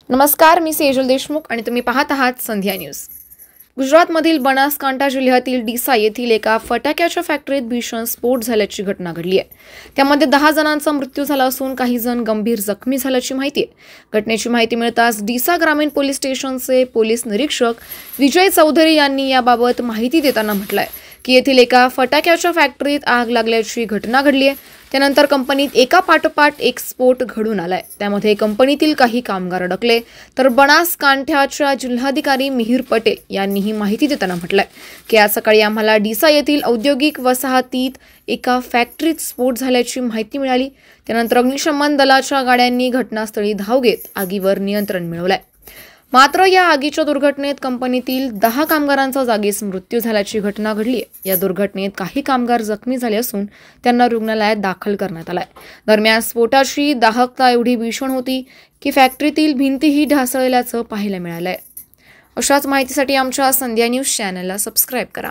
नमस्कार, मी सेजल देशमुख आणि तुम्ही पाहत आहात संध्या न्यूज। गुजरातमधील बनासकांठा जिल्ह्यातील डीसा येथील एका फटाक्याच्या फॅक्टरीत भीषण स्फोट झाल्याची घटना घडली आहे। त्यामध्ये 10 जणांचा मृत्यू झाला असून काही जण गंभीर जखमी झाल्याची माहिती आहे। घटनेची माहिती मिळताच डीसा ग्रामीण पोलीस स्टेशनचे पोलीस निरीक्षक विजय चौधरी यांनी याबाबत माहिती देताना म्हटलंय की येथील एका फटाक्याच्या फॅक्टरीत आग लागल्याची घटना घडली आहे। त्यानंतर कंपनीत एका पाठोपाठ एक स्फोट घडून आलाय। त्यामध्ये कंपनीतील काही कामगार अडकले, तर बनासकांठ्याच्या जिल्हाधिकारी मिहिर पटेल यांनी ही माहिती देताना म्हटलंय की आज सकाळी आम्हाला डीसा येथील औद्योगिक वसाहतीत एका फॅक्टरीत स्फोट झाल्याची माहिती मिळाली। त्यानंतर अग्निशमन दलाच्या गाड्यांनी घटनास्थळी धाव घेत आगीवर नियंत्रण मिळवलंय। मात्र या आगीच्या दुर्घटनेत कंपनीतील 10 कामगारांचा जागीच मृत्यू झाल्याची घटना घडली आहे। या दुर्घटनेत काही कामगार जखमी झाले असून त्यांना रुग्णालयात दाखल करण्यात आलाय। दरम्यान स्फोटाची दाहकता एवढी भीषण होती की फॅक्टरीतील भिंतीही ढासळल्याचं पाहायला मिळालंय। अशाच माहितीसाठी आमच्या संध्या न्यूज चॅनलला सबस्क्राइब करा।